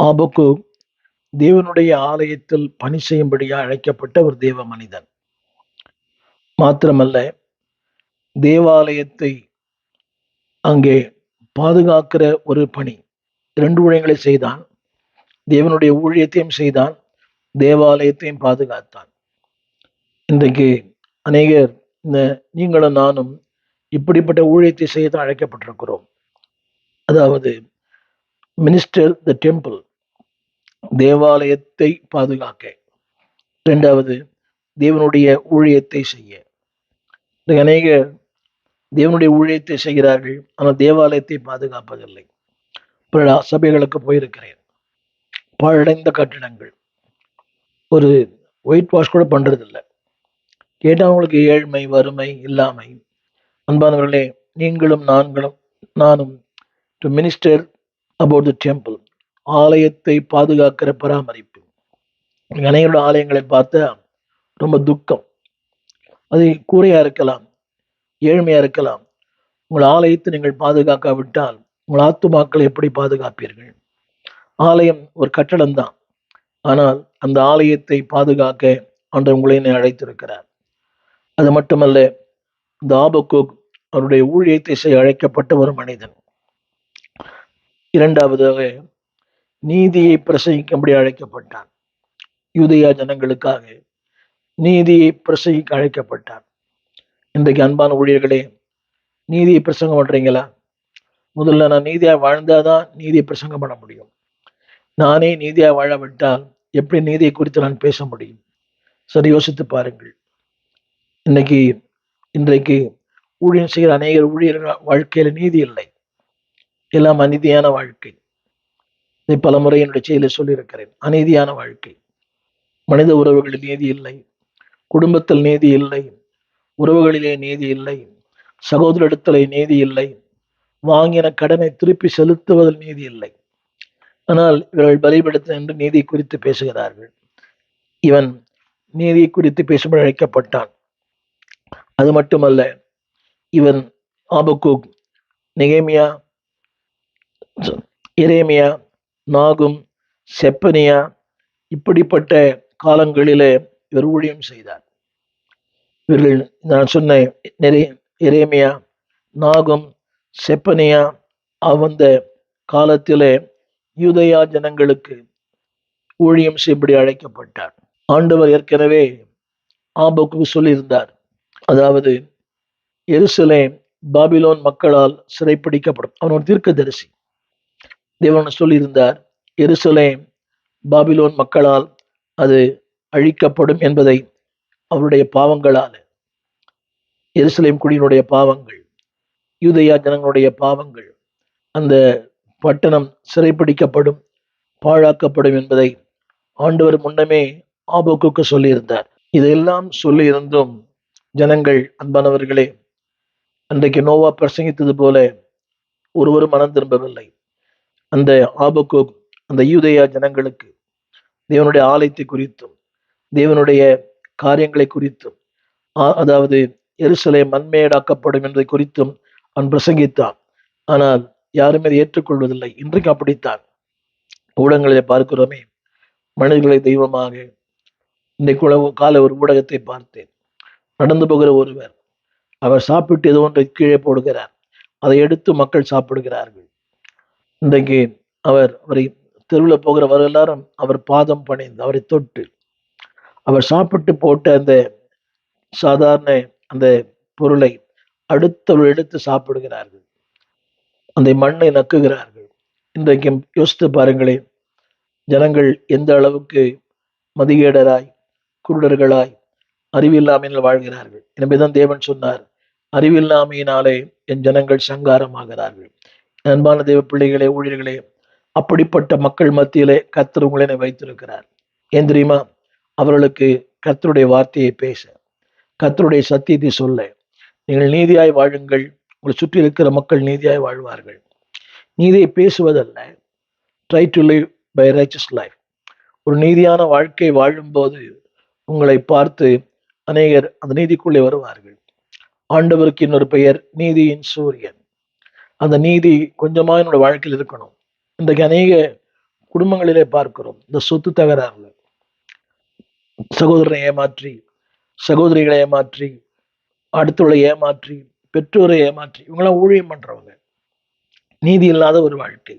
ஆபக்கு தேவனுடைய ஆலயத்தில் பணி செய்யும்படியாக அழைக்கப்பட்ட ஒரு தேவ மனிதன். மாத்திரமல்ல, தேவாலயத்தை அங்கே பாதுகாக்கிற ஒரு பணி. 2 ஊழியங்களை செய்தான். தேவனுடைய ஊழியத்தையும் செய்தான், தேவாலயத்தையும் பாதுகாத்தான். இன்றைக்கு அநேகர் நீங்களும் நானும் இப்படிப்பட்ட ஊழியத்தை செய்ய அழைக்கப்பட்டிருக்கிறோம். அதாவது மினிஸ்டர் த டெம்பிள், தேவாலயத்தை பாதுகாக்க. 2வது தேவனுடைய ஊழியத்தை செய்ய. அநேகர் தேவனுடைய ஊழியத்தை செய்கிறார்கள், ஆனால் தேவாலயத்தை பாதுகாப்பதில்லை. பல சபைகளுக்கு போயிருக்கிறேன், பாழடைந்த கட்டிடங்கள், ஒரு ஒயிட் வாஷ் கூட பண்றதில்லை. கேட்டால் அவங்களுக்கு ஏழ்மை, வறுமை, இல்லாமை. அன்பானவர்களே, நீங்களும் நானும் to minister about the temple, ஆலயத்தை பாதுகாக்கிற பராமரிப்பு. அநேகரோட ஆலயங்களை பார்த்தா ரொம்ப துக்கம். அது கூரையா இருக்கலாம், ஏழ்மையா இருக்கலாம். உங்கள் ஆலயத்தை நீங்கள் பாதுகாக்காவிட்டால் உங்கள் ஆத்துமாக்களை எப்படி பாதுகாப்பீர்கள்? ஆலயம் ஒரு கட்டடம் தான், ஆனால் அந்த ஆலயத்தை பாதுகாக்க ஆண்டவர் உங்களை அழைத்திருக்கிறார். அது மட்டுமல்ல, இந்த ஆபக்கூக் அவருடைய ஊழியத்தை செய்ய அழைக்கப்பட்ட ஒரு மனிதன். 2வதாக நீதியை பிரசங்கிக்கும்படி அழைக்கப்பட்டான். யூதேயா ஜனங்களுக்காக நீதியை பிரசங்கிக்க அழைக்கப்பட்டான். இன்றைக்கு அன்பான ஊழியர்களே, நீதியை பிரசங்கம் பண்றீங்களா? முதல்ல நான் நீதியா வாழ்ந்தாதான் நீதியை பிரசங்கம் பண்ண முடியும். நானே நீதியா வாழவிட்டால் எப்படி நீதியை குறித்து நான் பேச முடியும்? சரி, யோசித்து பாருங்கள். இன்றைக்கு ஊழியம் செய்கிற அநேகர் ஊழியர்கள் வாழ்க்கையில நீதி இல்லை, எல்லாம் அநீதியான வாழ்க்கை. இதை பல முறை என்னுடைய செயலை சொல்லியிருக்கிறேன். அநீதியான வாழ்க்கை. மனித உறவுகளில் நீதி இல்லை, குடும்பத்தில் நீதி இல்லை, உறவுகளிலே நீதி இல்லை, சகோதரிடத்திலே நீதி இல்லை, வாங்கின கடனை திருப்பி செலுத்துவதில் நீதி இல்லை. ஆனால் இவர்கள் பலிபீடத்தில் நின்று நீதி குறித்து பேசுகிறார்கள். இவன் நீதியை குறித்து பேசும்படி அழைக்கப்பட்டான். அது மட்டுமல்ல, இவன் ஆபக்கூக், நெகேமியா, எரேமியா, நாகும், செப்பனியா இப்படிப்பட்ட காலங்களிலே இவர் ஊழியம் செய்தார். இவர்கள் நான் சொன்ன எரேமியா, நாகும், செப்பனியா அந்த காலத்திலே யூதேயா ஜனங்களுக்கு ஊழியம் செய்யும்படி அழைக்கப்பட்டார். ஆண்டவர் ஏற்கனவே ஆபக்குக்கு சொல்லியிருந்தார். அதாவது எருசலேம் பாபிலோன் மக்களால் சிறைப்பிடிக்கப்படும். அவன் ஒரு தீர்க்கதரிசி. தேவன் சொல்லியிருந்தார், எருசலேம் பாபிலோன் மக்களால் அது அழிக்கப்படும் என்பதை. அவருடைய பாவங்களால், எருசலேம் குடியினுடைய பாவங்கள், யூதேயா ஜனங்களுடைய பாவங்கள், அந்த பட்டணம் சிறைப்பிடிக்கப்படும், பாழாக்கப்படும் என்பதை ஆண்டவர் முன்னமே ஆபக்குக்கு சொல்லியிருந்தார். இதையெல்லாம் சொல்லியிருந்தும் ஜனங்கள், அன்பானவர்களே, அன்றைக்கு நோவா பிரசங்கித்தது போல ஒருவரும் மனம் திரும்பவில்லை. அந்த ஆபக்கூக் அந்த யூதேயா ஜனங்களுக்கு தேவனுடைய ஆலயத்தை குறித்தும் தேவனுடைய காரியங்களை குறித்தும், அதாவது எருசலேம் மண்மேடாக்கப்படும் என்பதை குறித்தும் அவன் பிரசங்கித்தான். ஆனால் யாருமே அதை ஏற்றுக்கொள்வதில்லை. இன்றைக்கு அப்படித்தான். ஊடகங்களிலே பார்க்கிறோமே, மனிதர்களை தெய்வமாக. இன்றைக்கு கால ஒரு ஊடகத்தை பார்த்தேன். நடந்து போகிற ஒருவர், அவர் சாப்பிட்டு ஏதோ ஒன்றை கீழே போடுகிறார், அதை எடுத்து மக்கள் சாப்பிடுகிறார்கள். இன்றைக்கு அவரை தெருவில் போகிறவர் எல்லாரும் அவர் பாதம் பணிந்து அவரை தொட்டு, அவர் சாப்பிட்டு போட்ட அந்த சாதாரண அந்த பொருளை அடுத்தவர் எடுத்து சாப்பிடுகிறார்கள், அந்த மண்ணை நக்குகிறார்கள். இன்றைக்கு யோசித்து பாருங்களேன், ஜனங்கள் எந்த அளவுக்கு மதிகேடராய், குருடர்களாய், அறிவில்லாமையினால் வாழ்கிறார்கள். எனவேதான் தேவன் சொன்னார், அறிவில்லாமையினாலே என் ஜனங்கள் சங்காரமாகிறார்கள். அன்பான தேவ பிள்ளைகளே, ஊழியர்களே, அப்படிப்பட்ட மக்கள் மத்தியிலே கர்த்தர் உங்களை வைத்திருக்கிறார். ஏன் தெரியுமா? அவர்களுக்கு கர்த்தருடைய வார்த்தையை பேச, கர்த்தருடைய சத்தியத்தை சொல்ல. நீங்கள் நீதியாய் வாழுங்கள், உங்களை சுற்றி இருக்கிற மக்கள் நீதியாய் வாழ்வார்கள். நீதியை பேசுவதல்ல, try to live by righteous life. ஒரு நீதியான வாழ்க்கை வாழும்போது உங்களை பார்த்து அநேகர் அந்த நீதிக்குள்ளே வருவார்கள். ஆண்டவருக்கு இன்னொரு பெயர் நீதியின் சூரியன். அந்த நீதி கொஞ்சமா என்னோட வாழ்க்கையில் இருக்கணும். இன்றைக்கு அநேக குடும்பங்களிலே பார்க்கிறோம். இந்த சொத்து தகராறுல சகோதரனை ஏமாற்றி, சகோதரிகளை ஏமாற்றி, அடுத்தவளை ஏமாற்றி, பெற்றோரை ஏமாற்றி, இவங்களாம் ஊழியம் பண்றவங்க. நீதி இல்லாத ஒரு வாழ்க்கை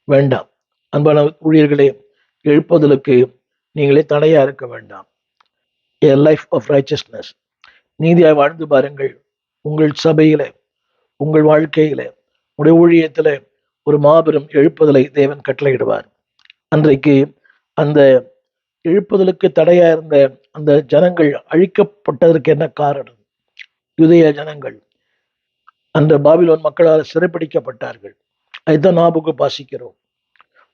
வேண்டாம். அன்பான ஊழியர்களே, எழுப்புதலுக்கு நீங்களே தடையா இருக்க வேண்டாம். A life of righteousness. நீதியாய் வாழ்ந்து பாருங்கள். உங்கள் சபையில, உங்கள் வாழ்க்கையில, உடைய ஊழியத்துல ஒரு மாபெரும் எழுப்புதலை தேவன் கட்டளையிடுவார். அன்றைக்கு அந்த எழுப்புதலுக்கு தடையா இருந்த அந்த ஜனங்கள் அழிக்கப்பட்டதற்கு என்ன காரணம்? யூதேய ஜனங்கள் அந்த பாபிலோன் மக்களால் சிறைப்பிடிக்கப்பட்டார்கள். அதுதான் நாபுக்கு வாசிக்கிறோம்.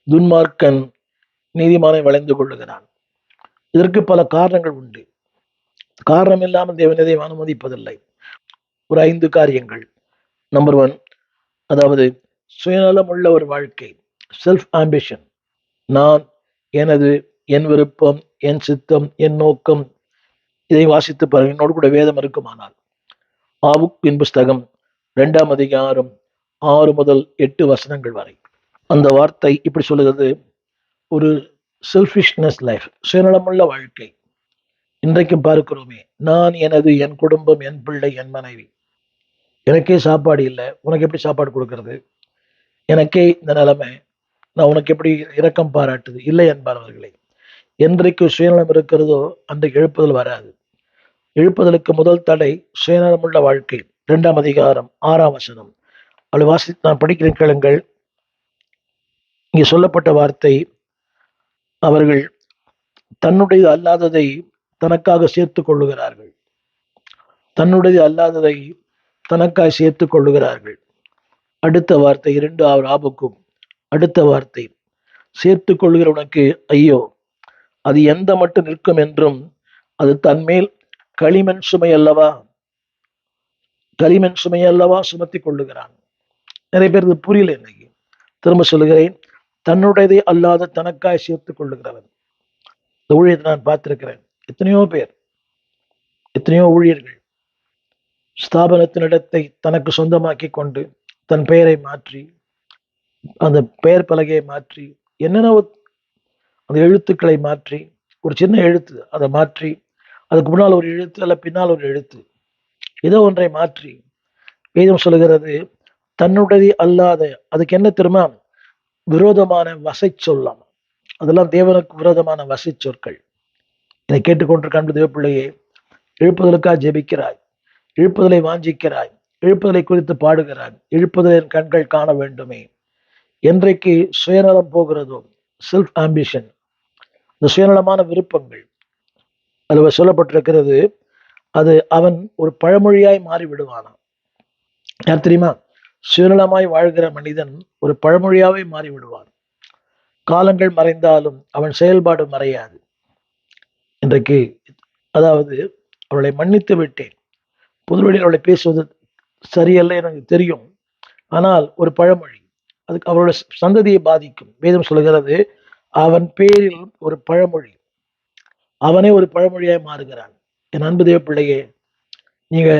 துன்மார்க்கன் நீதிமானை வளைந்து கொள்ளுகிறான். இதற்கு பல காரணங்கள் உண்டு. காரணம் இல்லாமல் தேவன் எதையும் அனுமதிப்பதில்லை. ஒரு 5 காரியங்கள். நம்பர் 1, அதாவது சுயநலம் உள்ள ஒரு வாழ்க்கை, செல்ஃப் ஆம்பிஷன். நான், எனது, என் விருப்பம், என் சித்தம், என் நோக்கம். இதை வாசித்து பாருங்கள். என்னோடு கூட வேதம் இருக்குமானால் ஆபுக்கின் புஸ்தகம் 2ஆம் அதிகாரம் 6 முதல் 8 வசனங்கள் வரை. அந்த வார்த்தை இப்படி சொல்லுகிறது, ஒரு செல்ஃபிஷ்னஸ் லைஃப், சுயநலமுள்ள வாழ்க்கை. இன்றைக்கும் பார்க்கிறோமே, நான், எனது, என் குடும்பம், என் பிள்ளை, என் மனைவி. எனக்கே சாப்பாடு இல்லை, உனக்கு எப்படி சாப்பாடு கொடுக்கறது? எனக்கே இந்த நிலைமை, நான் உனக்கு எப்படி இரக்கம் பாராட்டுது? இல்லை என்பார்களே. என்றைக்கு சுயநலம் இருக்கிறதோ அன்றைக்கு எழுப்புதல் வராது. எழுப்புதலுக்கு முதல் தடை சுயநலமுள்ள வாழ்க்கை. 2ஆம் அதிகாரம் 6ஆம் வசனம். அவளை வாசித்து நான் படிக்கிறேன், கேளுங்கள். இங்கே சொல்லப்பட்ட வார்த்தை, அவர்கள் தன்னுடைய அல்லாததை தனக்காக சேர்த்துக் கொள்ளுகிறார்கள். தன்னுடைய அல்லாததை தனக்காக சேர்த்துக் கொள்ளுகிறார்கள். அடுத்த வார்த்தை 2 ஆபுக்கும். அடுத்த வார்த்தை, சேர்த்துக் கொள்கிறவனுக்கு ஐயோ, அது எந்த மட்டும் நிற்கும் என்றும் அது தன்மேல் களிமண் சுமை அல்லவா, களிமண் சுமை அல்லவா சுமத்தி கொள்ளுகிறான். நிறைய பேருக்கு புரியல. இன்னைக்கு திரும்ப சொல்லுகிறேன், தன்னுடையதை அல்லாத தனக்காய் சேர்த்துக் கொள்ளுகிறவன். இந்த ஊழியத்தை நான் பார்த்திருக்கிறேன். எத்தனையோ பேர், எத்தனையோ ஊழியர்கள் ஸ்தாபனத்தினிடத்தை தனக்கு சொந்தமாக்கி கொண்டு தன் பெயரை மாற்றி, அந்த பெயர் பலகையை மாற்றி, என்னென்ன அந்த எழுத்துக்களை மாற்றி, ஒரு சின்ன எழுத்து அதை மாற்றி, அதுக்கு முன்னால் ஒரு எழுத்து அல்ல பின்னால் ஒரு எழுத்து, ஏதோ ஒன்றை மாற்றி, வேதம் சொல்லுகிறது தன்னுடைய அல்லாத, அதுக்கு என்ன தெரியுமா? விரோதமான வசை சொல்லாம். அதெல்லாம் தேவனுக்கு விரோதமான வசை சொற்கள். இதை கேட்டுக்கொண்டிருக்கான் தேவ பிள்ளையே, எழுப்புதலுக்காக ஜெபிக்கிறாய், எழுப்புதலை வாஞ்சிக்கிறாய், எழுப்புதலை குறித்து பாடுகிறாய், எழுப்புதலின் கண்கள் காண வேண்டுமே. என்றைக்கு சுயநலம் போகிறதோ, செல்ஃப் ஆம்பிஷன், இந்த சுயநலமான விருப்பங்கள், அது சொல்லப்பட்டிருக்கிறது, அது அவன் ஒரு பழமொழியாய் மாறி விடுவானாம். யார் தெரியுமா? சுயநலமாய் வாழ்கிற மனிதன் ஒரு பழமொழியாவே மாறி விடுவான். காலங்கள் மறைந்தாலும் அவன் செயல்பாடு மறையாது. இன்றைக்கு அதாவது அவளை மன்னித்து விட்டேன், பொதுவெளியில் அவளை பேசுவது சரியல்ல எனக்கு தெரியும், ஆனால் ஒரு பழமொழி அதுக்கு அவருடைய சந்ததியை பாதிக்கும். வேதம் சொல்கிறது, அவன் பேரில் ஒரு பழமொழி, அவனே ஒரு பழமொழியாய் மாறுகிறான். என் அன்பு தேவ பிள்ளையே, நீங்க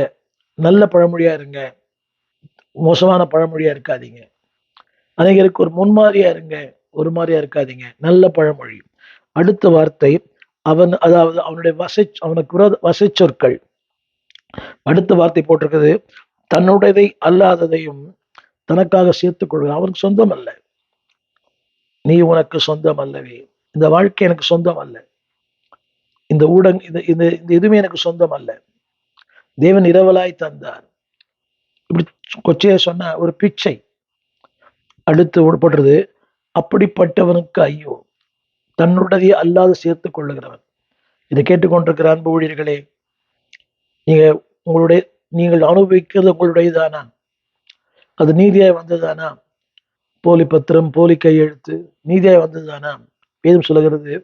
நல்ல பழமொழியா இருங்க, மோசமான பழமொழியா இருக்காதீங்க. அநேகருக்கு ஒரு முன்மாதிரியா இருங்க, ஒரு மாதிரியா இருக்காதீங்க. நல்ல பழமொழி. அடுத்த வார்த்தை, அவன், அதாவது அவனுடைய அவனுக்கு வசை சொற்கள். அடுத்த வார்த்தை போட்டிருக்குது, தன்னுடையதை அல்லாததையும் தனக்காக சேர்த்துக் கொள்கிறான். அவனுக்கு சொந்தம் அல்ல. நீ உனக்கு சொந்தம் அல்லவே. இந்த வாழ்க்கை எனக்கு சொந்தம் அல்ல. இந்த இந்த எதுவுமே எனக்கு சொந்தம் அல்ல. தேவன் இரவலாய் தந்தார். இப்படி கொச்சைய சொன்ன ஒரு பிச்சை. அடுத்து போடுறது, அப்படிப்பட்டவனுக்கு ஐயோ, தன்னுடைய அல்லாது சேர்த்துக் கொள்ளுகிறவன். இதை கேட்டுக்கொண்டிருக்கிற அன்பு ஊழியர்களே, நீங்கள் அனுபவிக்கிறது உங்களுடையதானா? அது நீதியாய் வந்ததானா? போலி பத்திரம், போலி கையெழுத்து நீதியாய் வந்ததுதானா? வேதம் சொல்லுகிறது,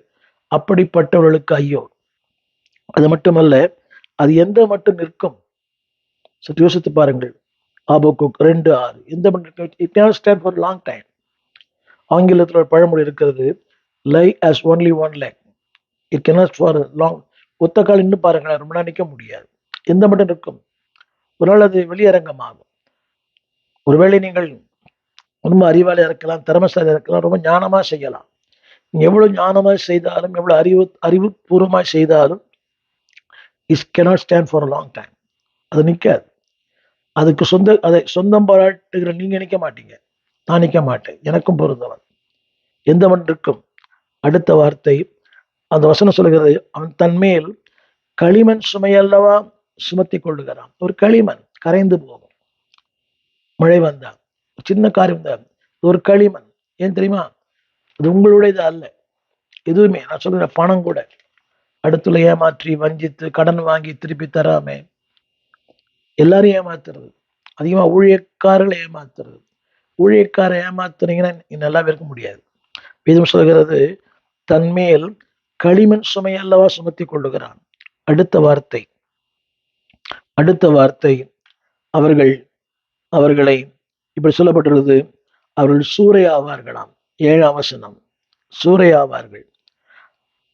அப்படிப்பட்டவர்களுக்கு ஐயோ. அது மட்டுமல்ல, அது எந்த மட்டும் நிற்கும்? சற்று யோசித்து பாருங்கள். ஆபோக்குக் 2:6. எந்த மட்டும்? It cannot stand for long time. ஆங்கிலத்தில் ஒரு பழமொழி இருக்கிறது, லை as only one leg. It cannot for long. ஒத்த கால் இன்னும் பாருங்களேன், ரொம்ப நாள் நிற்க முடியாது. எந்த மட்டும் நிற்கும்? ஒரு நாள் அது வெளியரங்கமாகும். ஒருவேளை நீங்கள் ரொம்ப அறிவாளியா இருக்கலாம், திறமசாலியா இருக்கலாம், ரொம்ப ஞானமா செய்யலாம். நீ எவ்வளவு ஞானமாய் செய்தாலும், எவ்வளவு அறிவுபூர்வமாய் செய்தாலும், it cannot stand for a long time. அது நிற்காது. அதுக்கு அதை சொந்தம் பாராட்டுகிற நீங்க நிற்க மாட்டீங்க, நான் நிற்க மாட்டேன். எனக்கும் பொருந்தவன் எந்த மன்றுக்கும். அடுத்த வார்த்தை அந்த வசனம் சொல்கிறது, அவன் தன்மேல் களிமண் சுமையல்லவா சுமத்தி கொள்ளுகிறான். ஒரு களிமண் கரைந்து போகும், மழை வந்தா, சின்ன காரியம் தான், ஒரு களிமண். ஏன் தெரியுமா? அது உங்களுடையது அல்ல. எதுவுமே நான் சொல்ற பணம் கூட அடுத்துல ஏமாற்றி வஞ்சித்து கடன் வாங்கி திருப்பி தராம எல்லாரும் ஏமாத்துறது, அதிகமா ஊழியக்காரர்களை ஏமாத்துறது. ஊழியக்காரை ஏமாத்துனீங்கன்னா நல்லா இருக்க முடியாது. வேதம் சொல்கிறது, தன்மேல் களிமண் சுமை அல்லவா சுமத்தி கொள்ளுகிறான். அடுத்த வார்த்தை அவர்களை இப்படி சொல்லப்பட்டுள்ளது, அவர்கள் சூறையாவார்களாம். 7ஆம் வசனம், சூறையாவார்கள்,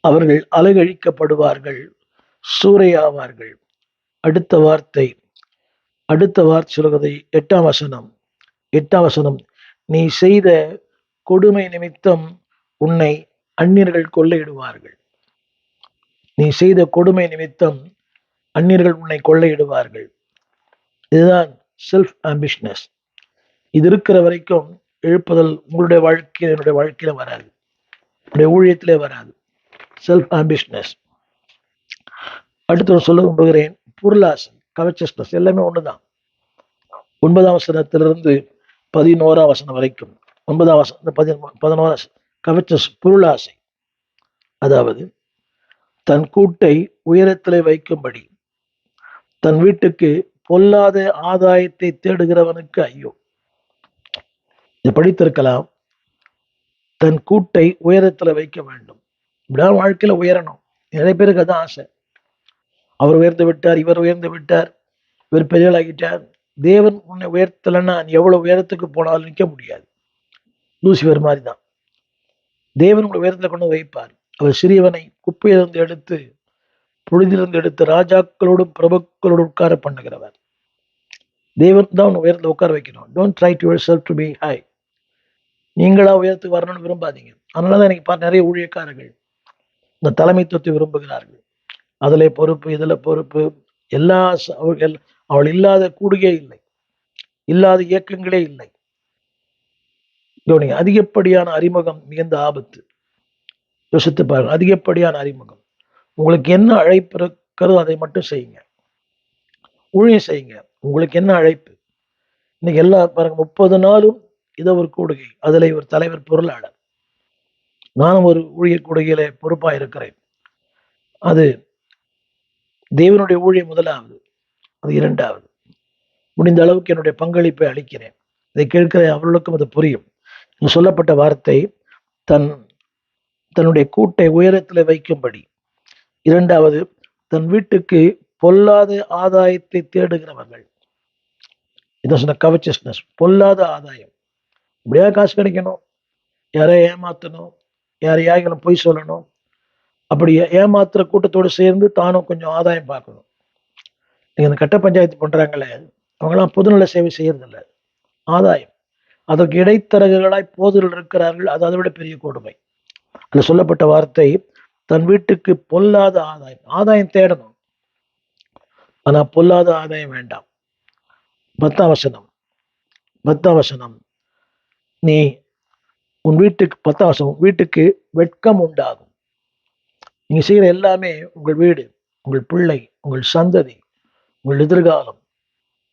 அவர்கள் அலகழிக்கப்படுவார்கள், சூறையாவார்கள். அடுத்த வார்த்தை சொல்கிறது 8ஆம் வசனம், நீ செய்த கொடுமை நிமித்தம் உன்னை அந்நியர்கள் கொள்ளையிடுவார்கள். நீ செய்த கொடுமை நிமித்தம் அந்நியர்கள் உன்னை கொள்ளையிடுவார்கள். இதுதான் செல்ஃப் ஆம்பிஷனஸ். இது இருக்கிற வரைக்கும் எழுப்புதல் உங்களுடைய வாழ்க்கையில், என்னுடைய வாழ்க்கையில வராது, என்னுடைய ஊழியத்திலே வராது. செல்ஃப் ஆம்பிஷனஸ். அடுத்து சொல்ல விரும்புகிறேன், பொருளாசை, கவச்சஸ்னஸ் எல்லாமே ஒண்ணுதான். 9ஆம் வசனத்திலிருந்து 11ஆம் வசனம் வரைக்கும், 9ஆம் வசனம் 11 கவச்சஸ், பொருளாசை. அதாவது தன் கூட்டை உயரத்திலே வைக்கும்படி தன் வீட்டுக்கு பொல்லாத ஆதாயத்தை தேடுகிறவனுக்கு ஐயோ. இதை படித்திருக்கலாம். தன் கூட்டை உயரத்துல வைக்க வேண்டும். இப்படிதான் வாழ்க்கையில உயரணும். நிறைய பேருக்கு அதான் ஆசை. அவர் உயர்ந்து விட்டார், இவர் உயர்ந்து விட்டார், இவர் பெரியலாகிட்டார். தேவன் உன்னை உயர்த்தலைன்னா நீ எவ்வளவு உயரத்துக்கு போனாலும் நிற்க முடியாது. லூசிபர் மாதிரி தான். தேவன் உங்களை உயரத்துல கொண்டு வைப்பார். அவர் சிறியவனை குப்பையிலிருந்து எடுத்து, புழுதிலிருந்து எடுத்து ராஜாக்களோடும் பிரபுக்களோடும் உட்கார பண்ணுகிறவர். தேவன் தான் உன்னை உயரத்துல உட்கார வைக்கணும். Don't try to yourself to be high. நீங்களா உயரத்துக்கு வரணும்னு விரும்பாதீங்க. அதனாலதான் எனக்கு நிறைய ஊழியக்காரர்கள் இந்த தலைமைத்துவத்தை விரும்புகிறார்கள். அதுல பொறுப்பு, இதுல பொறுப்பு, எல்லா அவள் இல்லாத கூடுகை இல்லை, இல்லாத இயக்கங்களே இல்லை. அதிகப்படியான அறிமுகம் மிகுந்த ஆபத்து. யோசித்து பாருங்க. அதிகப்படியான அறிமுகம். உங்களுக்கு என்ன அழைப்பு இருக்கிறதோ அதை மட்டும் செய்யுங்க, ஊழியம் செய்யுங்க. உங்களுக்கு என்ன அழைப்பு? இன்னைக்கு எல்லாம் பாருங்க, 30 நாளும் இதை ஒரு கூடுகை, அதுல ஒரு தலைவர் பொருளாளர். நானும் ஒரு ஊழியர் கூடுகையில பொறுப்பா இருக்கிறேன். அது தேவனுடைய ஊழியம் முதலாவது, அது 2வது. முடிந்த அளவுக்கு என்னுடைய பங்களிப்பை அளிக்கிறேன். இதை கேட்கிற அவர்களுக்கும் அது புரியும். சொல்லப்பட்ட வார்த்தை, தன்னுடைய கூட்டை உயரத்தில் வைக்கும்படி. 2வது, தன் வீட்டுக்கு பொல்லாத ஆதாயத்தை தேடுகிறவர்கள். இதான் சொன்ன கவச்சஸ்னஸ், பொல்லாத ஆதாயம். இப்படியா காசு கிடைக்கணும், யாரையா ஏமாத்தணும், யாரையாயிரம் பொய் சொல்லணும், அப்படி ஏமாத்துற கூட்டத்தோடு சேர்ந்து தானும் கொஞ்சம் ஆதாயம் பார்க்கணும். நீங்க இந்த கட்ட பஞ்சாயத்து பண்றாங்களே, அவங்களாம் பொதுநல சேவை செய்யறதில்ல, ஆதாயம். அதற்கு இடைத்தரகர்களாய் போதில் இருக்கிறார்கள். அது அதை விட பெரிய கொடுமை. அதுல சொல்லப்பட்ட வார்த்தை, தன் வீட்டுக்கு பொல்லாத ஆதாயம். ஆதாயம் தேடணும், ஆனா பொல்லாத ஆதாயம் வேண்டாம். 10ஆம் வசனம், நீ உன் வீட்டுக்கு 10ஆம் வசனம், வீட்டுக்கு வெட்கம் உண்டாகும். நீங்க செய்யற எல்லாமே, உங்கள் வீடு, உங்கள் பிள்ளை, உங்கள் சந்ததி, உங்கள் எதிர்காலம்,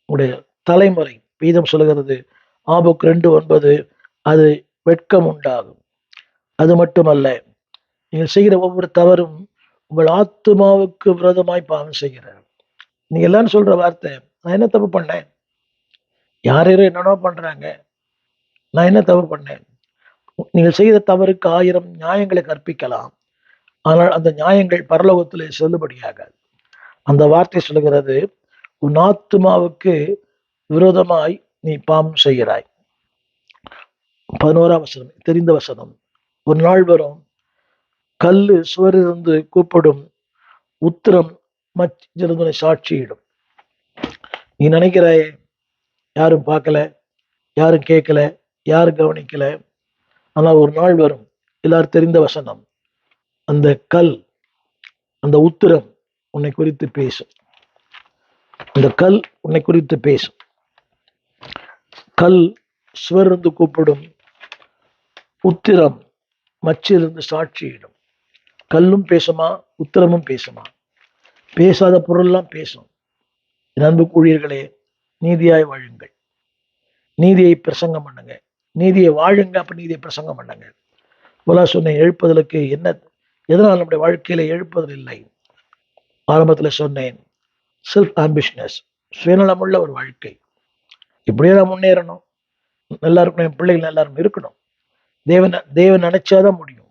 உங்களுடைய தலைமுறை. வேதம் சொல்லுகிறது ஆபோக்கு 2:9, அது வெட்கம் உண்டாகும். அது மட்டுமல்ல, நீங்கள் செய்கிற ஒவ்வொரு தவறும் உங்கள் ஆத்மாவுக்கு விரோதமாய் பாவம் செய்கிறார். நீங்க எல்லாரும் சொல்ற வார்த்தை, நான் என்ன தப்பு பண்ணேன்? யாரும் என்னென்னோ பண்றாங்க, நான் என்ன தப்பு பண்ணேன்? நீங்கள் செய்த தவறுக்கு 1000 நியாயங்களை கற்பிக்கலாம், ஆனால் அந்த நியாயங்கள் பரலோகத்திலே செல்லுபடியாகாது. அந்த வார்த்தை சொல்லுகிறது, உன் ஆத்மாவுக்கு விரோதமாய் நீ பாவம் செய்கிறாய். 11ஆம் வசனம், தெரிந்த வசனம், ஒரு நாள் வரும், கல்லு சுவரிலிருந்து கூப்பிடும், உத்திரம் மற்றிருந்தனை சாட்சியிடும். நீ நினைக்கிறாய், யாரும் பார்க்கல, யாரும் கேட்கல, யாரும் கவனிக்கல. ஆனால் ஒரு நாள் வரும், எல்லாரும் தெரிந்த வசனம். அந்த கல், அந்த உத்திரம் உன்னை குறித்து பேசும். அந்த கல் உன்னை குறித்து பேசும். கல் சுவரிலிருந்து கூப்பிடும், உத்திரம் மச்சிலிருந்து சாட்சியிடும். கல்லும் பேசுமா, உத்திரமும் பேசுமா? பேசாத பொருள்லாம் பேசும். அன்பு ஊழியர்களே, நீதியாய் வாழுங்கள், நீதியை பிரசங்கம் பண்ணுங்க, நீதியை வாழுங்க. அப்ப நீதியை பிரசங்கம் பண்ணுங்க. சொன்னேன், எழுப்புதலுக்கு என்ன, எதனால் நம்முடைய வாழ்க்கையில எழுப்புதல் இல்லை? ஆரம்பத்துல சொன்னேன், செல்ஃப் ஆம்பிஷனஸ், சுயநலமுள்ள ஒரு வாழ்க்கை. இப்படியே நான் முன்னேறணும், நல்லா இருக்கணும், என் பிள்ளைகள் எல்லாரும் இருக்கணும். தேவன் நினைச்சாதான் முடியும்.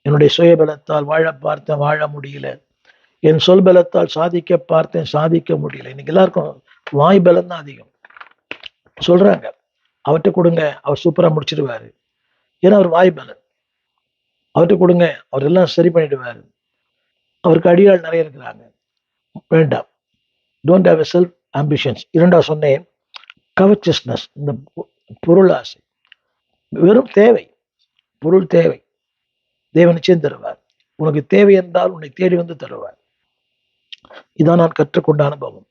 என்னுடைய சுயபலத்தால் வாழ பார்த்தேன், வாழ முடியல. என் சொல் பலத்தால் சாதிக்க பார்த்தேன், சாதிக்க முடியல. இன்னைக்கு எல்லாருக்கும் வாய் பலம் தான் அதிகம். சொல்றாங்க, அவர்கிட்ட கொடுங்க, அவர் சூப்பரா முடிச்சிடுவாரு. ஏன்னா அவர் வாய் பலன். அவர்கிட்ட கொடுங்க, அவர் எல்லாம் சரி பண்ணிடுவாரு. அவருக்கு அடியாள் நிறைய இருக்கிறாங்க. வேண்டாம். Don't have a self ambitions. இரண்டாவது சொன்னேன், கவர்ச்சியஸ்னஸ், இந்த பொருள் ஆசை. வெறும் தேவை, பொருள் தேவை. தேவன் நிச்சயம் தருவார். உனக்கு தேவை என்றால் உன்னை தேடி வந்து தருவார். இதான் நான் கற்றுக்கொண்ட அனுபவம்.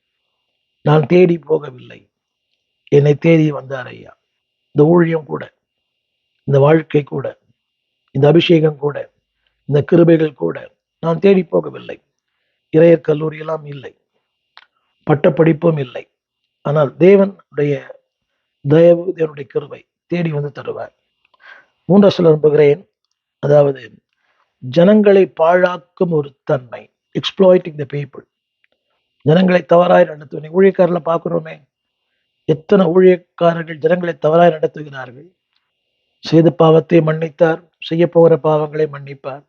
நான் தேடி போகவில்லை, என்னை தேடி வந்தார் ஐயா. இந்த ஊழியம் கூட, இந்த வாழ்க்கை கூட, இந்த அபிஷேகம் கூட, இந்த கிருபைகள் கூட நான் தேடி போகவில்லை. இறையர் கல்லூரியெல்லாம் இல்லை, பட்ட படிப்பும் இல்லை. ஆனால் தேவனுடைய தயவு, தேவனுடைய கிருபை தேடி வந்து தருவார். மூன்றாவது சொல்ல விரும்புகிறேன், அதாவது ஜனங்களை பாழாக்கும் ஒரு தன்மை, எக்ஸ்ப்ளாய்டிங் த பீப்புள். ஜனங்களை தவறாய் நடத்துவதை ஊழியக்காரர்ல பார்க்கிறோமே. எத்தனை ஊழியக்காரர்கள் ஜனங்களை தவறாய் நடத்துகிறார்கள். செய்த பாவத்தை மன்னித்தார், செய்ய போகிற பாவங்களை மன்னிப்பார்.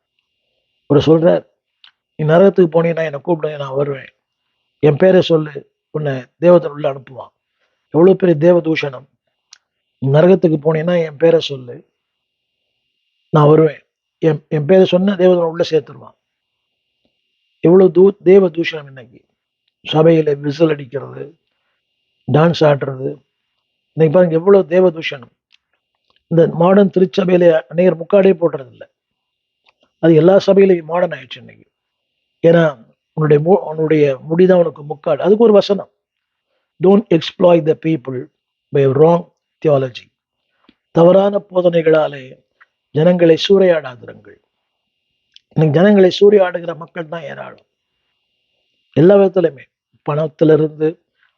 ஒரு சொல்றார், நீ நரகத்துக்கு போனீங்கன்னா என்னை கூப்பிட, நான் வருவேன், என் பேரை சொல்லு, உன்னை தேவதன் உள்ள அனுப்புவான். எவ்வளவு பெரிய தேவ தூஷணம். நரகத்துக்கு போனீங்கன்னா என் பேரை சொல்லு, நான் வருவேன், என் பேரை சொன்ன தேவதன் உள்ள சேர்த்துருவான். எவ்வளவு தேவ தூஷணம். இன்னைக்கு சபையில விசில் அடிக்கிறது, டான்ஸ் ஆடுறது, இன்னைக்கு பாருங்க எவ்வளவு தேவ தூஷணம். இந்த மாடர்ன் திருச்சபையில அநேகர் முக்காடே போடுறது இல்லை. அது எல்லா சபையிலையும் மாடர்ன் ஆயிடுச்சு இன்னைக்கு. ஏன்னா உன்னுடைய முடிதான் உனக்கு முக்காடு. அதுக்கு ஒரு வசனம், don't exploit the people by wrong theology. தவறான போதனைகளாலே ஜனங்களை சூறையாடாதிருங்கள். இன்னைக்கு ஜனங்களை சூறையாடுகிற மக்கள் தான் ஏராளம். எல்லா விதத்திலுமே, பணத்திலிருந்து,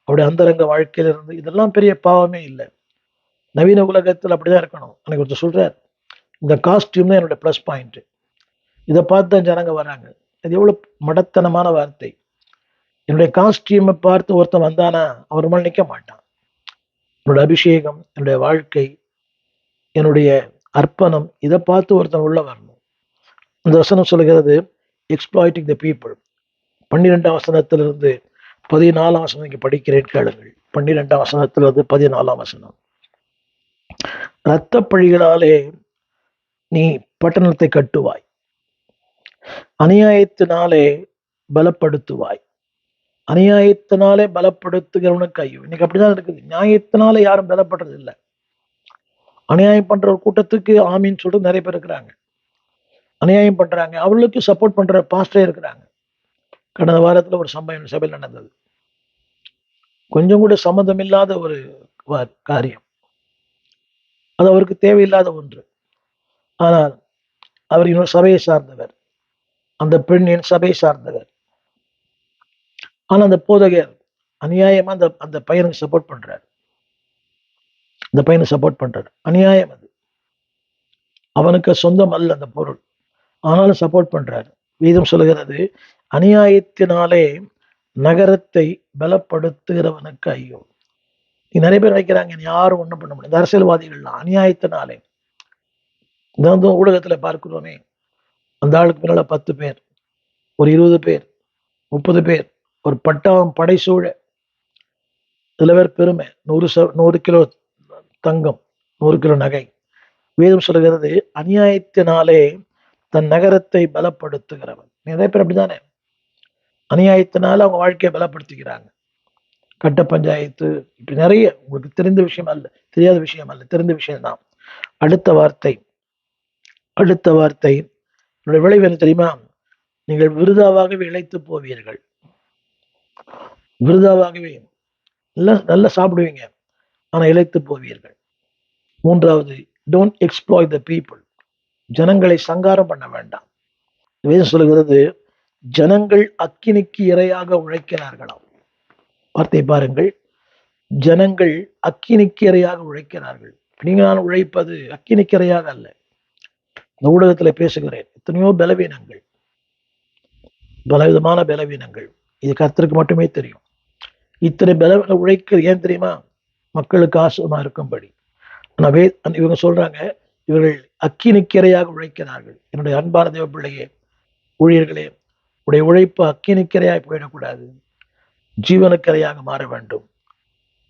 அவருடைய அந்தரங்க வாழ்க்கையிலிருந்து. இதெல்லாம் பெரிய பாவமே இல்லை. நவீன உலகத்தில் அப்படிதான் இருக்கணும். எனக்கு ஒருத்தர் சொல்றார், இந்த காஸ்டியூம் தான் என்னோட ப்ளஸ் பாயிண்ட், இதை பார்த்து தான் ஜனங்க வராங்க. இது எவ்வளவு மடத்தனமான வார்த்தை. என்னுடைய காஸ்டியூமை பார்த்து ஒருத்தன் வந்தானா அவர் மேல் நிற்க மாட்டான். என்னோட அபிஷேகம், என்னுடைய வாழ்க்கை, என்னுடைய அர்ப்பணம், இதை பார்த்து ஒருத்தன் உள்ள வரணும். இந்த வசனம் சொல்லுகிறது, எக்ஸ்ப்ளாய்டிங் த பீப்புள். 12ஆம் வசனத்திலிருந்து 14ஆம் வசனம் இங்கே படிக்கிறேன், கேளுங்கள். 12ஆம் வசனத்திலிருந்து 14ஆம் வசனம். இரத்த பழிகளாலே நீ பட்டணத்தை கட்டுவாய், அநியாயத்தினாலே பலப்படுத்துவாய். அநியாயத்தினாலே பலப்படுத்துகிறவனுக்கு ஐயோ. இன்னைக்கு அப்படிதான் இருக்குது. நியாயத்தினால யாரும் பலப்படுறது இல்லை. அநியாயம் பண்ற ஒரு கூட்டத்துக்கு ஆமீன் சொல்லிட்டு நிறைய பேர் இருக்கிறாங்க. அநியாயம் பண்றாங்க, அவர்களுக்கு சப்போர்ட் பண்ற பாஸ்டரே இருக்கிறாங்க. கடந்த வாரத்துல ஒரு சபையில் நடந்தது. கொஞ்சம் கூட சம்மந்தம் இல்லாத ஒரு காரியம். அது அவருக்கு தேவையில்லாத ஒன்று. ஆனால் அவர் இன்னொரு சபையை சார்ந்தவர், அந்த பெண் என் சபையை சார்ந்தவர். ஆனா அந்த போதகர் அநியாயமா அந்த பையனுக்கு சப்போர்ட் பண்றாரு. அந்த பையனை சப்போர்ட் பண்றாரு. அநியாயம் அது. அவனுக்கு சொந்தம் அல்ல அந்த பொருள், ஆனாலும் சப்போர்ட் பண்றாரு. வேதம் சொல்லுகிறது, அநியாயத்தினாலே நகரத்தை பலப்படுத்துகிறவனுக்கு ஐயோ. நிறைய பேர் வைக்கிறாங்க, யாரும் ஒண்ணும் பண்ண முடியாது. அரசியல்வாதிகள்லாம் அநியாயத்தினாலே. இந்த ஊடகத்துல பார்க்கிறோமே, அந்த ஆளுக்கு பின்னால 10 பேர், ஒரு 20 பேர், 30 பேர், ஒரு படை சூழ. சில பேர் பெருமை, 100 கிலோ தங்கம், 100 கிலோ நகை. வேதம் சொல்லுகிறது, அநியாயத்தினாலே தன் நகரத்தை பலப்படுத்துகிறவன். நிறைய பேர் அப்படித்தானே, அநியாயத்தினால அவங்க வாழ்க்கையை பலப்படுத்திக்கிறாங்க. கட்ட பஞ்சாயத்து, இப்படி நிறைய. உங்களுக்கு தெரிந்த விஷயம் அல்ல, தெரியாத விஷயம் அல்ல, தெரிந்த விஷயம் தான். அடுத்த வார்த்தை, அடுத்த வார்த்தை, என்னுடைய விளைவு என்ன தெரியுமா? நீங்கள் விருதாவாகவே இழைத்து போவீர்கள். விருதாவாகவே நல்லா சாப்பிடுவீங்க, ஆனா இழைத்து போவீர்கள். மூன்றாவது, டோன்ட் எக்ஸ்ப்ளாய்ட் த பீப்புள். ஜனங்களை சங்காரம் பண்ண வேண்டாம். வேதம் சொல்லுகிறது, ஜனங்கள் அக்கினிக்கு இரையாக உழைக்கிறார்களாம். வார்த்தை பாருங்கள், ஜனங்கள் அக்கினிக்கு இரையாக உழைக்கிறார்கள். நீங்க நான் உழைப்பது அக்கினிக்கு இரையாக அல்ல. இந்த ஊடகத்தில் பேசுகிறேன், எத்தனையோ பலவீனங்கள், பலவிதமான பலவீனங்கள், இது கர்த்தருக்கு மட்டுமே தெரியும். இத்தனை பலவீனம் உழைக்க ஏன் தெரியுமா? மக்களுக்கு ஆசுவமா இருக்கும்படி. எனவே இவங்க சொல்றாங்க, இவர்கள் அக்கினிக்கிரையாக உழைக்கிறார்கள். என்னுடைய அன்பான தேவ பிள்ளையே, ஊழியர்களே, உடைய உழைப்பு அக்கினிக்கிரையாக போயிடக்கூடாது, ஜீவனக்கரையாக மாற வேண்டும்.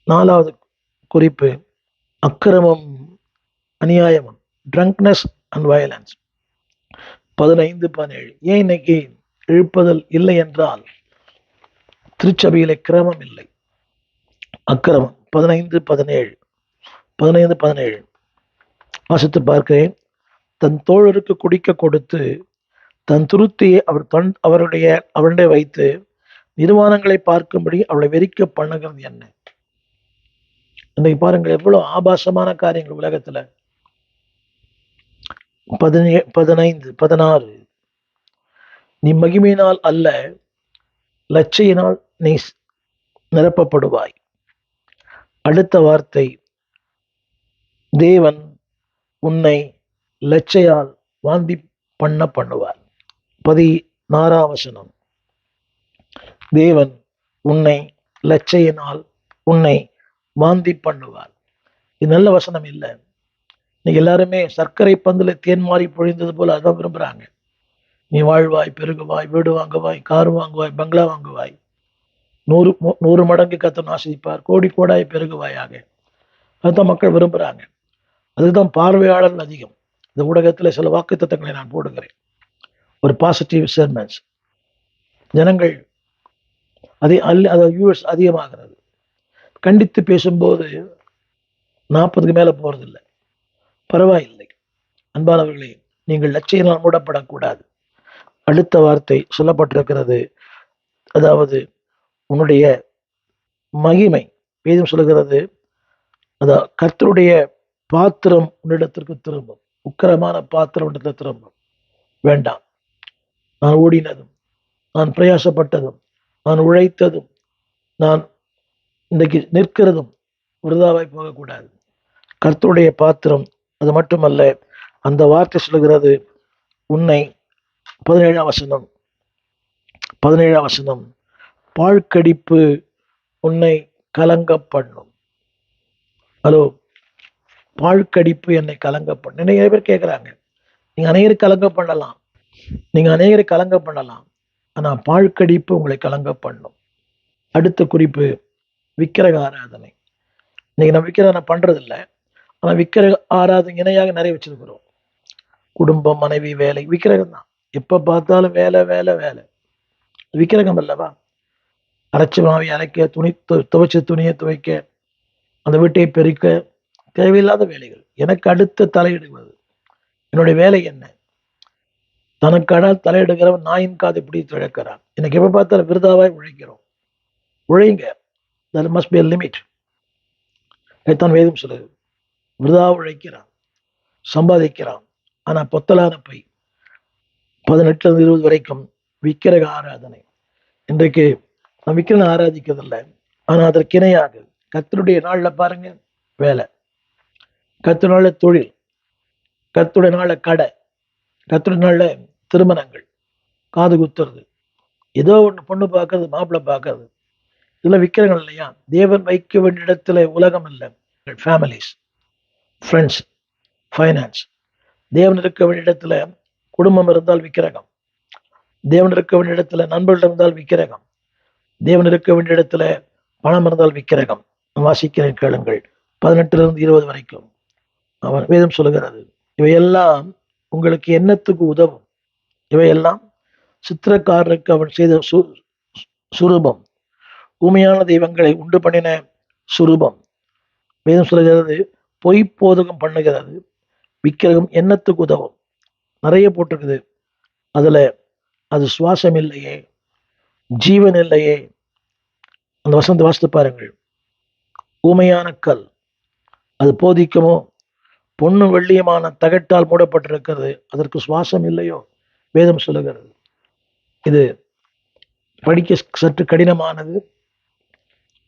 4வது குறிப்பு, அக்கிரமம் அநியாயமும், ட்ரங்க்னஸ் அண்ட் வயலன்ஸ். 15-17. ஏன் இன்னைக்கு இழுப்பதல் இல்லை என்றால், திருச்சபையிலே கிரமம் இல்லை, அக்கிரமம். 15-17 வாசித்து பார்க்கிறேன். தன் தோழருக்கு குடிக்க கொடுத்து தன் துருத்தியை அவருடைய வைத்து நிர்வாணங்களை பார்க்கும்படி அவளை வெறிக்க பண்ணுகிறது என்ன? இன்னைக்கு பாருங்கள், எவ்வளவு ஆபாசமான காரியங்கள் உலகத்துல. 15-16. நீ மகிமையினால் அல்ல, லட்சையினால் நீ நிரப்பப்படுவாய். அடுத்த வார்த்தை, தேவன் உன்னை லட்சையால் வாந்தி பண்ணுவார். 16ஆம் வசனம், தேவன் உன்னை லட்சையினால் உன்னை வாந்தி பண்ணுவார். இது நல்ல வசனம் இல்லை. இன்னைக்கு எல்லாருமே சர்க்கரை பந்துல தேன் மாறி பொழிந்தது போல அதான் விரும்புறாங்க. நீ வாழ்வாய், பெருகுவாய், வீடு வாங்குவாய், கார் வாங்குவாய், பங்களா வாங்குவாய், 100 மடங்கு கர்த்தர் ஆசீர்வதிப்பார், கோடி கோடாய் பெருகுவாயாக. அதுதான் மக்கள் விரும்புறாங்க. அதுதான் பார்வையாளர்கள் அதிகம். இந்த ஊடகத்தில் சில வாக்குத்தத்தங்களை நான் போடுகிறேன், ஒரு பாசிட்டிவ் செர்மன்ஸ். ஜனங்கள் வியூவர்ஸ் அதிகமாகிறது. கண்டித்து பேசும்போது 40க்கு மேல போறதில்லை. பரவாயில்லை அன்பானவர்களே, நீங்கள் லட்சியனால் மூடப்படக்கூடாது. அடுத்த வார்த்தை சொல்லப்பட்டிருக்கிறது, அதாவது உன்னுடைய மகிமை. வேதம் சொல்லுகிறது, அதாவது கர்த்தருடைய பாத்திரம் உன்னிடத்திற்கு திரும்பும். உக்கிரமான பாத்திரம் உன்னிடத்தில் திரும்பும். வேண்டாம். நான் ஓடினதும், நான் பிரயாசப்பட்டதும், நான் உழைத்ததும், நான் இன்றைக்கு நிற்கிறதும் விருதாவாய் போகக்கூடாது. கர்த்தருடைய பாத்திரம். அது மட்டுமல்ல, அந்த வார்த்தை சொல்லுகிறது, உன்னை 17ஆம் வசனம், பாழ்கடிப்பு உன்னை கலங்க பண்ணும். ஹலோ, பாழ்கடிப்பு என்னை கலங்க பண்ணும். நிறைய பேர் கேட்குறாங்க, நீங்க அநேகரை கலங்க பண்ணலாம், ஆனா பாழ்கடிப்பு உங்களை கலங்க பண்ணும். அடுத்த குறிப்பு, விக்கிரக ஆராதனை. இன்னைக்கு நம்ம விக்கிரகம் பண்றது இல்லை, ஆனா விக்கிரக ஆராதனை இணையாக நிறைய வச்சிருக்கிறோம். குடும்பம், மனைவி, வேலை, விக்கிரகம் தான். எப்ப பார்த்தாலும் வேலை வேலை வேலை. விக்கிரகம் அல்லவா? அரைச்சி மாவை அரைக்க, துவைச்ச துணியை துவைக்க, அந்த வீட்டை பெருக்க, தேவையில்லாத வேலைகள். எனக்கு அடுத்த தலையிடுவது என்னுடைய வேலை என்ன? தனக்கான தலையிடுகிறவன் நாயின் காது இப்படி திழக்கிறான். எனக்கு எப்ப பார்த்தாலும் விருதாவாய் உழைக்கிறோம். உழைங்க, there must be a limit. தான் வேதம் சொல்லுது, விருதா உழைக்கிறான், சம்பாதிக்கிறான், ஆனா பொத்தலான பை. 18-20 வரைக்கும் விக்கிரக ஆராதனை. இன்றைக்கு நான் விக்கிரகம் ஆராதிக்கிறதில்லை, ஆனா அதற்கு இணையாக கர்த்தருடைய நாள்ல பாருங்க வேலை, கர்த்தருடைய நாள்ல தொழில், கர்த்தருடைய நாள்ல கடை, கர்த்தருடைய நாள்ல திருமணங்கள், காது குத்துறது, ஏதோ ஒண்ணு பொண்ணு பார்க்கறது, மாப்பிள்ளை பார்க்கறது, இதெல்லாம் விக்கிரங்கள் இல்லையா? தேவன் வைக்க வேண்டிய இடத்துல உலகம் இல்லை, ஃபேமிலிஸ், ஃப்ரெண்ட்ஸ், ஃபைனான்ஸ். தேவன் இருக்க வேண்டிய இடத்துல குடும்பம் இருந்தால் விக்கிரகம். தேவன் இருக்க வேண்டிய இடத்துல நண்பர்கள் இருந்தால் விக்கிரகம். தேவன் இருக்க வேண்டிய இடத்துல பணம் இருந்தால் விக்கிரகம். வாசிக்கிறேன், கேளுங்கள். 18-20 வரைக்கும் அவன் வேதம் சொல்லுகிறது, இவையெல்லாம் உங்களுக்கு என்னத்துக்கு உதவும்? இவையெல்லாம் சித்திரக்காரனுக்கு அவன் செய்த சுரூபம், ஊமையான தெய்வங்களை உண்டு பண்ணின சுரூபம். வேதம் சொல்லுகிறது, பொய் போதகம் பண்ணுகிறது. விக்கிரகம் என்னத்துக்கு உதவும்? நிறைய போட்டிருக்குது. அதுல அது சுவாசம் இல்லையே, ஜீவன் இல்லையே. அந்த வசந்த வாசித்து பாருங்கள். ஊமையான கல், அது போதிக்குமோ? பொண்ணு வெள்ளியமான தகட்டால் மூடப்பட்டிருக்கிறது, அதற்கு சுவாசம் இல்லையோ? வேதம் சொல்லுகிறது. இது படிக்க சற்று கடினமானது,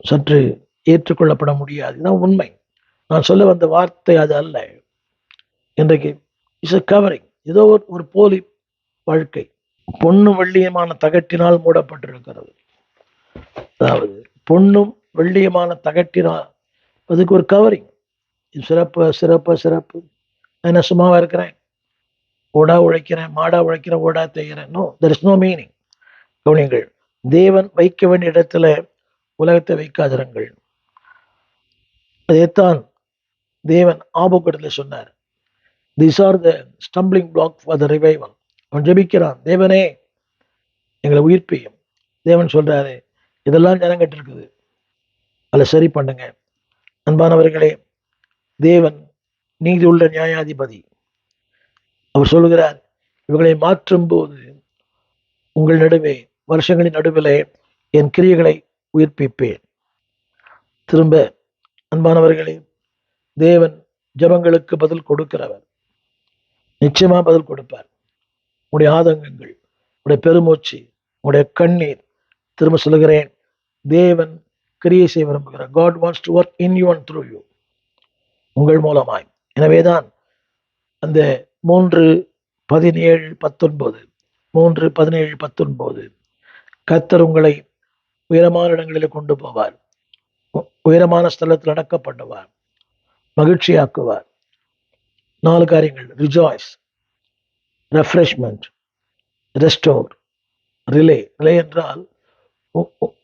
சற்று ஏற்றுக்கொள்ளப்பட முடியாது. இதுதான் உண்மை. நான் சொல்ல வந்த வார்த்தை அது அல்ல. இன்றைக்கு இஸ் கவரிங், ஏதோ ஒரு போலி வாழ்க்கை பொண்ணு வெள்ளியமான தகட்டினால் மூடப்பட்டிருக்கிறது. அதாவது பொண்ணும் வெள்ளியமான தகட்டினால், அதுக்கு ஒரு கவரிங். சிறப்பு சிறப்பு சிறப்பு. என்ன சும்மாவா இருக்கிறேன்? ஓடா உழைக்கிறேன், மாடா உழைக்கிறேன், ஓடா தேய்கிறேன். No, there is no meaning. கவனிங்கள், தேவன் வைக்க வேண்டிய இடத்துல உலகத்தை வைக்காதிருங்கள். அதைத்தான் தேவன் ஆபோகத்தில் சொன்னார். These are the stumbling block for the revival. அவன் ஜெபிக்கிறான், தேவனே எங்களை உயிர்ப்பியும். தேவன் சொல்றாரு, இதெல்லாம் ஜனங்கிட்டு இருக்குது, அதில் சரி பண்ணுங்க. அன்பானவர்களே, தேவன் நீதி உள்ள நியாயாதிபதி. அவர் சொல்லுகிறார், இவர்களை மாற்றும் போது உங்கள் நடுவே, வருஷங்களின் நடுவிலே என் கிரியைகளை உயிர்ப்பிப்பேன். திரும்ப அன்பானவர்களே, தேவன் ஜபங்களுக்கு பதில் கொடுக்கிறவர். நிச்சயமா பதில் கொடுப்பார். உடைய ஆதங்கங்கள், உடைய பெருமூச்சு, உடைய கண்ணீர், திரும்ப சொல்லுகிறேன், தேவன் கிரியை செய்ய விரும்புகிறார். God wants to work in you and through you, உங்கள் மூலமாய். எனவேதான் அந்த 3:17-19 கர்த்தர் உங்களை உயரமான இடங்களில் கொண்டு போவார், உயரமான ஸ்தலத்தில் அடக்கப்படுவார், மகிழ்ச்சியாக்குவார். 4 காரியங்கள்: rejoice, refreshment, restore, relay. Relay என்றால்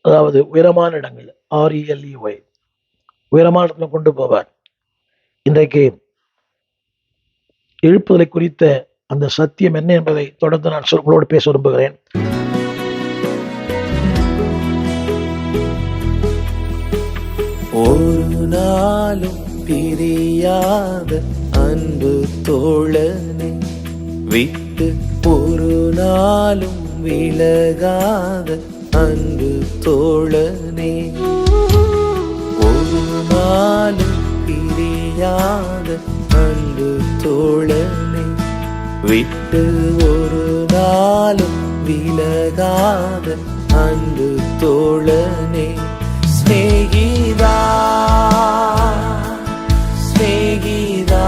அதாவது உயரமான இடங்கள், RELEY, உயரமான இடத்துல கொண்டு போவார். இன்றைக்கு எழுப்புதலை குறித்த அந்த சத்தியம் என்ன என்பதை தொடர்ந்து நான் உங்களோடு பேச விரும்புகிறேன். ஒரு நாளும் பிரியாத அன்பு தோழனே, விட்டு ஒரு நாளும் விலகாத அன்பு தோழனே, ஒரு நாளும் பிரியாத அன்பு தோழனே, விட்டு ஒரு நாளும் விலகாத அன்பு தோழனே, ஸ்நேகிதா ஸ்நேகிதா,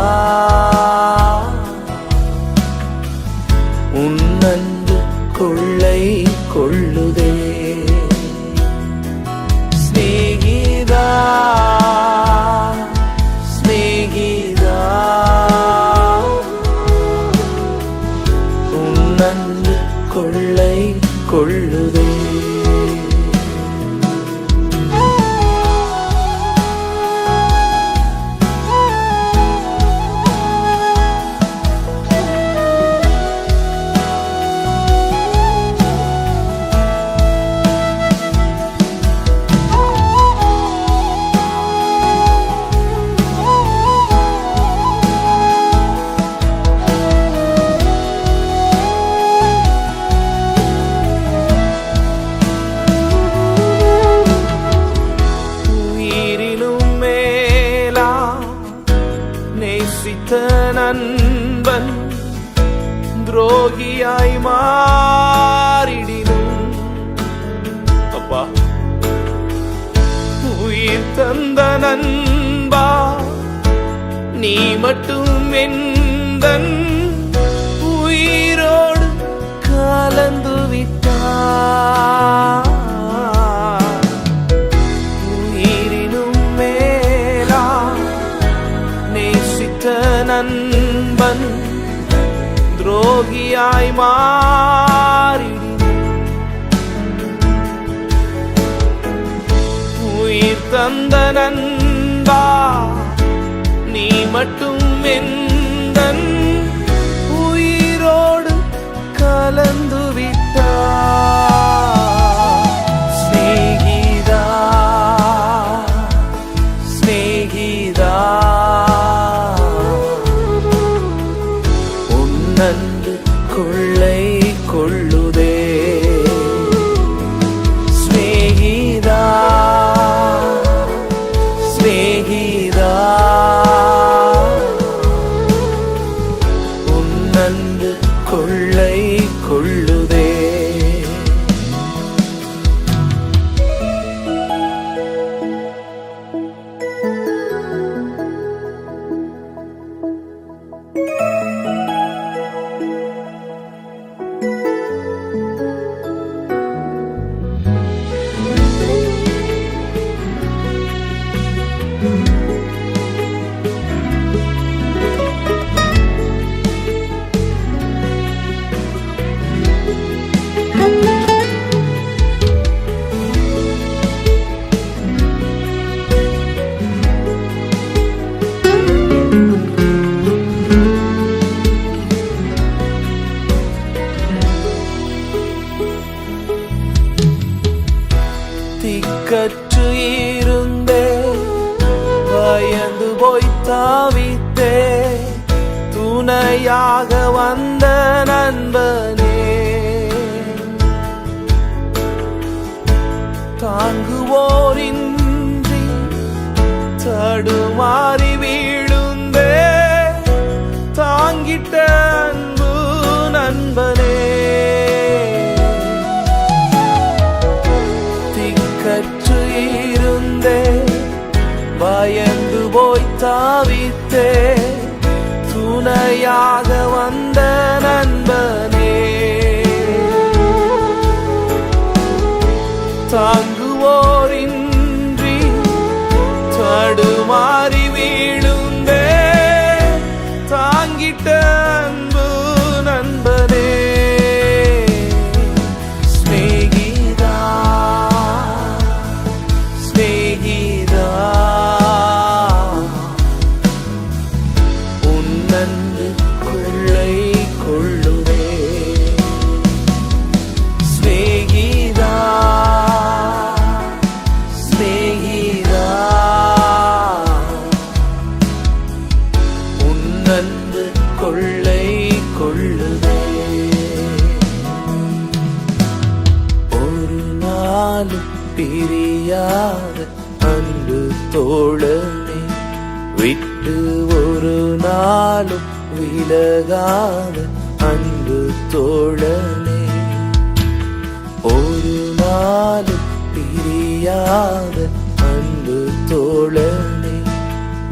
உன் அன்பு கொள்ளை கொள்ளுதே. ஸ்நேகிதா ஸ்நேகிதா, உன் அன்பு கொள்ளை கொள்ளுதே. நண்பன் துரோகியாய் மாறிடினும், அப்பா உயிர் தந்த நண்பா, நீ மட்டும் எந்தன் உயிரோடு கலந்து விட்டாய். உயிரினும் மேலா நேசித்த நண்பன் துரோகியாய் மாறிடினும், உயிர் தந்த நண்பா, நீ மட்டும் எந்தன் உயிரோடு கலந்து விட்டாய். ஸ்நேகிதா ஸ்நேகிதா, உன் அன்பு கொள்ளை கொள்ளுதே. ஸ்நேகிதா ஸ்நேகிதா உன் அன்பு கொள்ளை கொள்ளுதே. திக்கற்று இருந்தே பயந்து போய் தாவித்தே துணையாக வந்த நண்பனே. தாங்குவோரின்றி தடுமாறி வீழுந்தே தாங்கிட்ட அன்பு நண்பனே. கற்று இருந்தே பயந்து போய் தாவித்தே துணையாக வந்த நண்பனே. தாங்குவோரின்றி தடுமாறி வீழுந்தே தாங்கிட்ட அன்பு நண்பனே. கொள்ளை கொள்ளுதே. ஒரு நாளும் பிரியாத அன்பு தோழனே விட்டு ஒரு நாளும் விலகாத அன்பு தோழனே. ஒரு நாளும் பிரியாத அன்பு தோழனே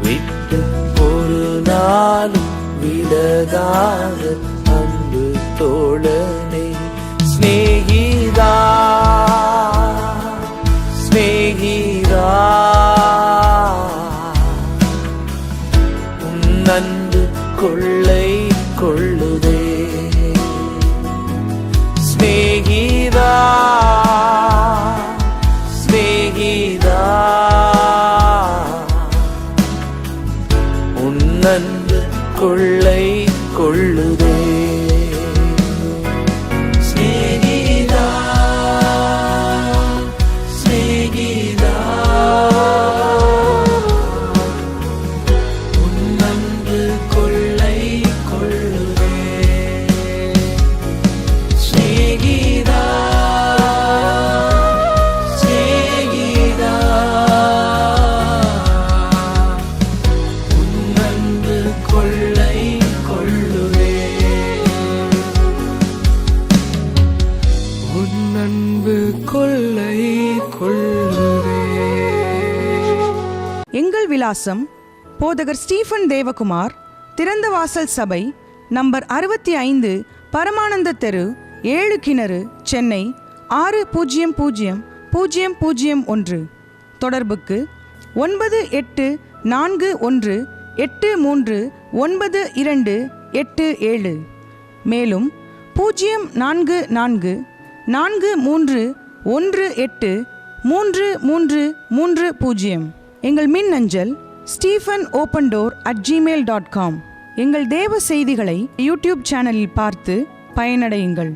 விட்டு ஒரு நாளும் விலகாத அன்பு தோழனே. ஸ்நேகிதா ஸ்நேகிதா உன் அன்பு கொள்ளை கொள்ளுதே. ஸ்நேகிதா ஸ்நேகிதா உன் அன்பு கொள்ளை கொள்ளுதே. ஸ்நேகிதா ஸ்நேகிதா உன் அன்பு கொள்ளை கொள்ளுதே. ஸ்நேகிதா ஸ்நேகிதா உன் அன்பு கொள்ளை கொள்ளுதே. உன் அன்பு கொள்ளை கொள்ளுதே. எங்கள் விலாசம் போதகர் ஸ்டீஃபன் தேவகுமார், திறந்த வாசல் சபை, நம்பர் 65, பரமானந்த தெரு, 7 கிணறு, சென்னை 600001. தொடர்புக்கு 9841839287. மேலும் 044-418-3330. எங்கள் மின்னஞ்சல் stephenopendor@gmail.com. எங்கள் தேவ செய்திகளை யூடியூப் சேனலில் பார்த்து பயனடையுங்கள்.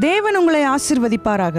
தேவன் உங்களை ஆசிர்வதிப்பாராக.